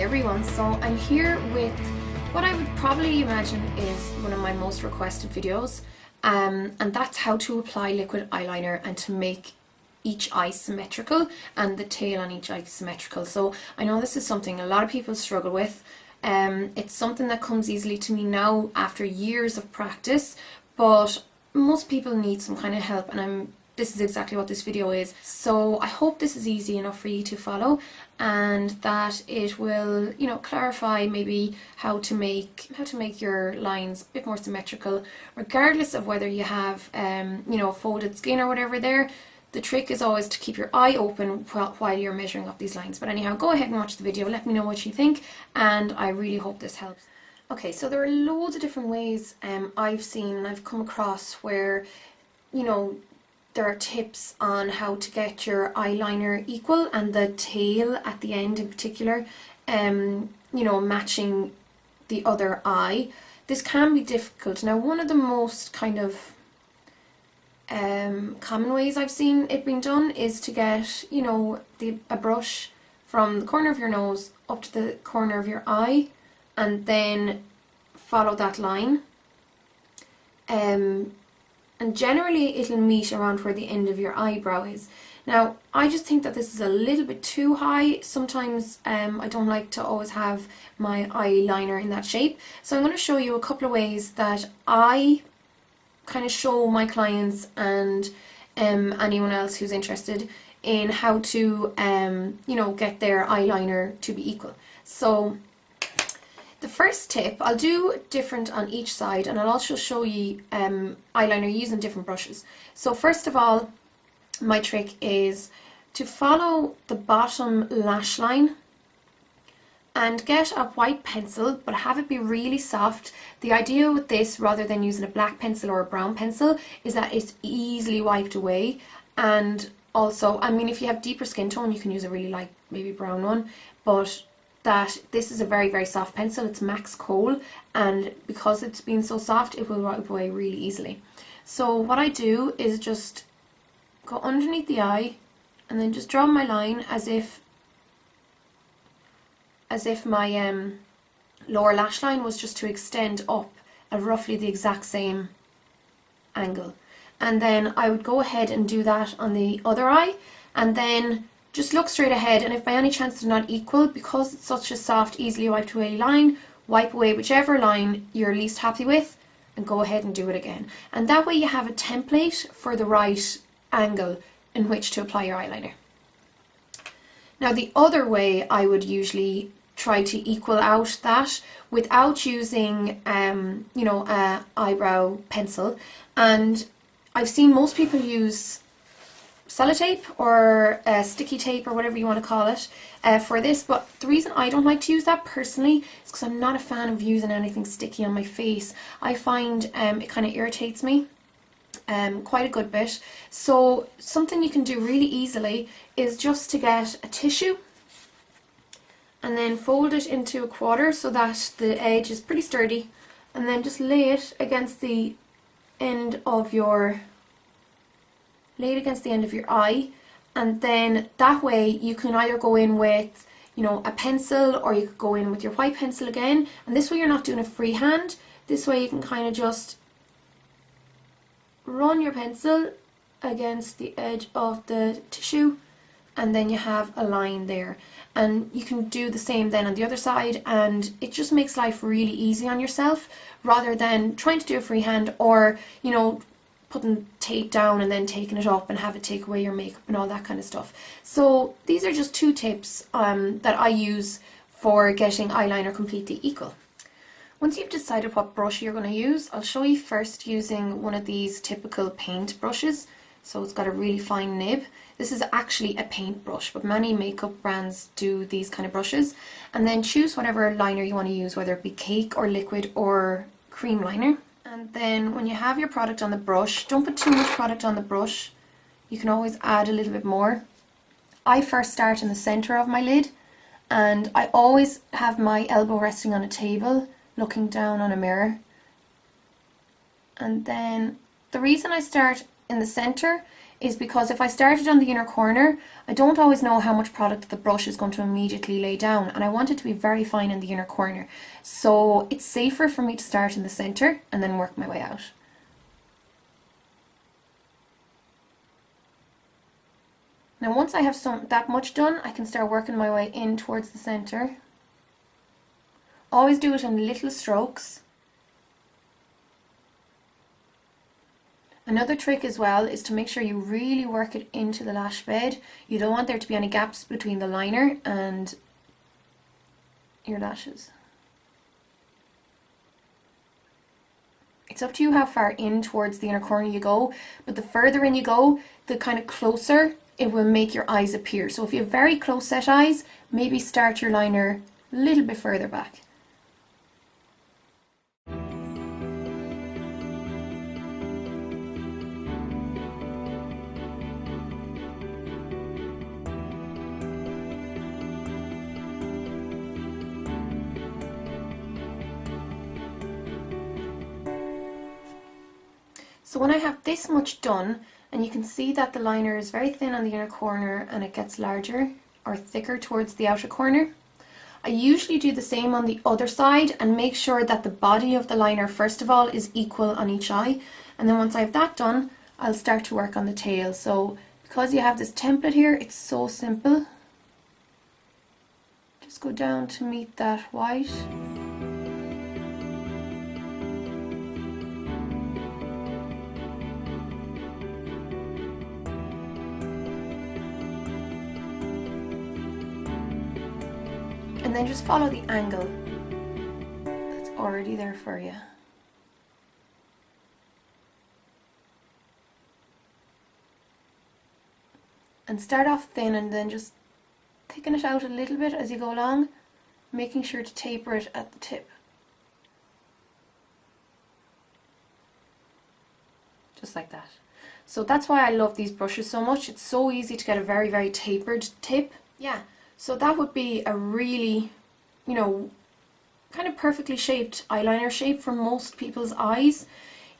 Hey everyone, so I'm here with what I would probably imagine is one of my most requested videos, and that's how to apply liquid eyeliner and to make each eye symmetrical and the tail on each eye symmetrical. So I know this is something a lot of people struggle with. It's something that comes easily to me now after years of practice, but most people need some kind of help, and this is exactly what this video is. So I hope this is easy enough for you to follow, and that it will, clarify maybe how to make your lines a bit more symmetrical, regardless of whether you have folded skin or whatever there. The trick is always to keep your eye open while you're measuring up these lines. But anyhow, go ahead and watch the video, let me know what you think, and I really hope this helps. Okay, so there are loads of different ways I've come across where, there are tips on how to get your eyeliner equal and the tail at the end in particular, matching the other eye. This can be difficult. Now, one of the most kind of common ways I've seen it being done is to get, a brush from the corner of your nose up to the corner of your eye and then follow that line. And generally it'll meet around where the end of your eyebrow is. Now, I just think that this is a little bit too high. Sometimes I don't like to always have my eyeliner in that shape. So I'm going to show you a couple of ways that I kind of show my clients and anyone else who's interested in how to, get their eyeliner to be equal. So the first tip, I'll do different on each side, and I'll also show you eyeliner using different brushes. So first of all, my trick is to follow the bottom lash line and get a white pencil, but have it be really soft. The idea with this, rather than using a black pencil or a brown pencil, is that it's easily wiped away. And also, if you have deeper skin tone, you can use a really light, maybe brown one, but this is a very, very soft pencil. It's Max Kohl, and because it's been so soft, it will wipe away really easily. So what I do is just go underneath the eye and then just draw my line as if my lower lash line was just to extend up at roughly the exact same angle. And then I would go ahead and do that on the other eye, and then just look straight ahead, and if by any chance they're not equal, because it's such a soft, easily wiped away line, wipe away whichever line you're least happy with and go ahead and do it again. And that way you have a template for the right angle in which to apply your eyeliner. Now, the other way I would usually try to equal out that without using a eyebrow pencil, and I've seen most people use sellotape or sticky tape or whatever you want to call it for this, but the reason I don't like to use that personally is because I'm not a fan of using anything sticky on my face. I find it kind of irritates me quite a good bit. So something you can do really easily is just to get a tissue and then fold it into a quarter so that the edge is pretty sturdy, and then just lay it against the end of your eye, and then that way you can either go in with a pencil, or you could go in with your white pencil again, and this way you're not doing it freehand. This way you can kind of just run your pencil against the edge of the tissue, and then you have a line there. And you can do the same then on the other side, and it just makes life really easy on yourself, rather than trying to do it freehand, or putting tape down and then taking it up and have it take away your makeup and all that kind of stuff. So these are just two tips that I use for getting eyeliner completely equal. Once you've decided what brush you're going to use, I'll show you first using one of these typical paint brushes. So it's got a really fine nib. This is actually a paint brush, but many makeup brands do these kind of brushes. And then choose whatever liner you want to use, whether it be cake or liquid or cream liner. And then when you have your product on the brush, don't put too much product on the brush. You can always add a little bit more. I first start in the center of my lid, and I always have my elbow resting on a table, looking down on a mirror. And then the reason I start in the center is because if I started on the inner corner, I don't always know how much product the brush is going to immediately lay down, and I want it to be very fine in the inner corner. So it's safer for me to start in the center and then work my way out. Now once I have that much done, I can start working my way in towards the center. Always do it in little strokes. Another trick as well is to make sure you really work it into the lash bed. You don't want there to be any gaps between the liner and your lashes. It's up to you how far in towards the inner corner you go, but the further in you go, the kind of closer it will make your eyes appear. So if you have very close set eyes, maybe start your liner a little bit further back. So when I have this much done, and you can see that the liner is very thin on the inner corner and it gets larger or thicker towards the outer corner, I usually do the same on the other side and make sure that the body of the liner first of all is equal on each eye, and then once I have that done, I'll start to work on the tail. So because you have this template here, it's so simple. Just go down to meet that white. And then just follow the angle that's already there for you. And start off thin and then just thicken it out a little bit as you go along, making sure to taper it at the tip. Just like that. So that's why I love these brushes so much. It's so easy to get a very, very tapered tip. Yeah. So that would be a really, you know, kind of perfectly shaped eyeliner shape for most people's eyes.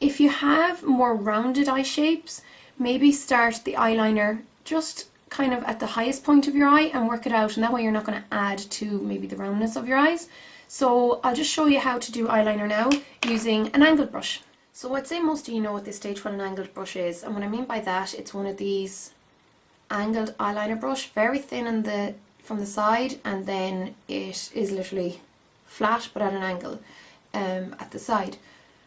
If you have more rounded eye shapes, maybe start the eyeliner just kind of at the highest point of your eye and work it out, and that way you're not going to add to maybe the roundness of your eyes. So I'll just show you how to do eyeliner now using an angled brush. So I'd say most of you know at this stage what an angled brush is, and what I mean by that, it's one of these angled eyeliner brush, very thin in from the side, and then it is literally flat but at an angle at the side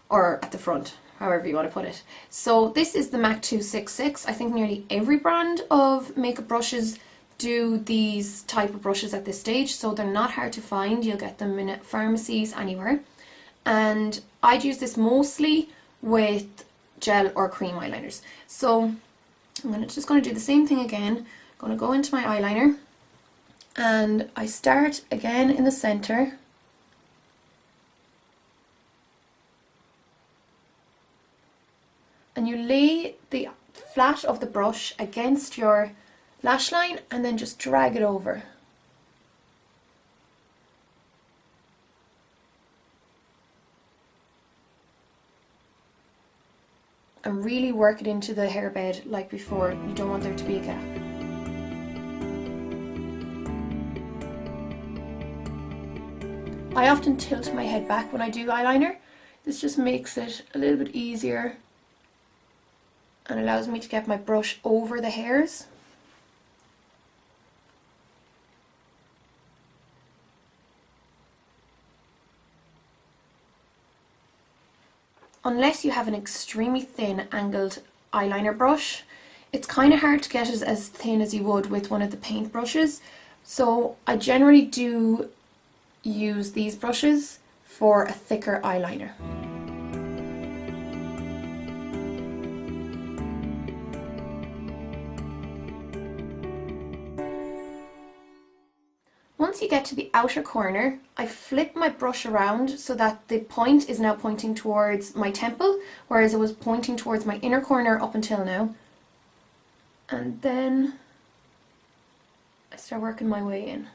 or at the front, however you want to put it. So this is the MAC 266. I think nearly every brand of makeup brushes do these type of brushes at this stage, so they're not hard to find. You'll get them in pharmacies anywhere, and I'd use this mostly with gel or cream eyeliners. So I'm just going to do the same thing again. I'm going to go into my eyeliner and I start again in the center, and you lay the flat of the brush against your lash line and then just drag it over. And really work it into the hairbed like before. You don't want there to be a gap. I often tilt my head back when I do eyeliner. This just makes it a little bit easier and allows me to get my brush over the hairs. Unless you have an extremely thin angled eyeliner brush, it's kind of hard to get it as thin as you would with one of the paint brushes. So I generally do use these brushes for a thicker eyeliner. Once you get to the outer corner, I flip my brush around so that the point is now pointing towards my temple, whereas it was pointing towards my inner corner up until now. And then I start working my way in.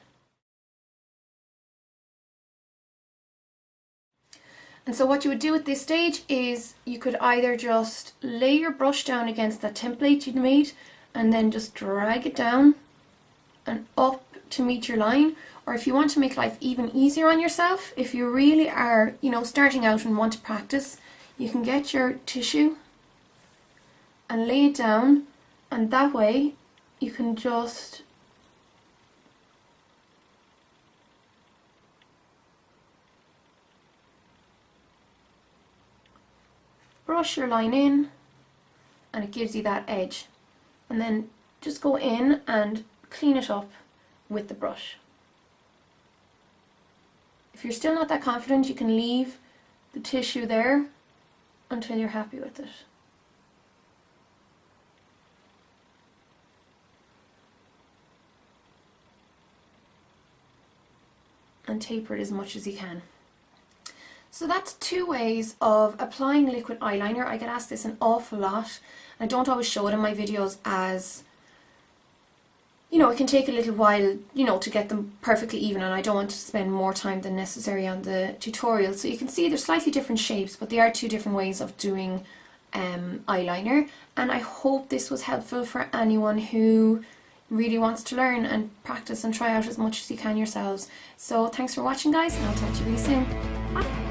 And so what you would do at this stage is you could either just lay your brush down against that template you'd made and then just drag it down and up to meet your line, or if you want to make life even easier on yourself, if you really are, you know, starting out and want to practice, you can get your tissue and lay it down, and that way you can just brush your line in, and it gives you that edge, and then just go in and clean it up with the brush. If you're still not that confident, you can leave the tissue there until you're happy with it. And taper it as much as you can. So that's 2 ways of applying liquid eyeliner. I get asked this an awful lot. I don't always show it in my videos as, you know, it can take a little while, you know, to get them perfectly even, and I don't want to spend more time than necessary on the tutorial. So you can see they're slightly different shapes, but they are 2 different ways of doing eyeliner. And I hope this was helpful for anyone who really wants to learn and practice and try out as much as you can yourselves. So thanks for watching, guys, and I'll talk to you really soon. Bye!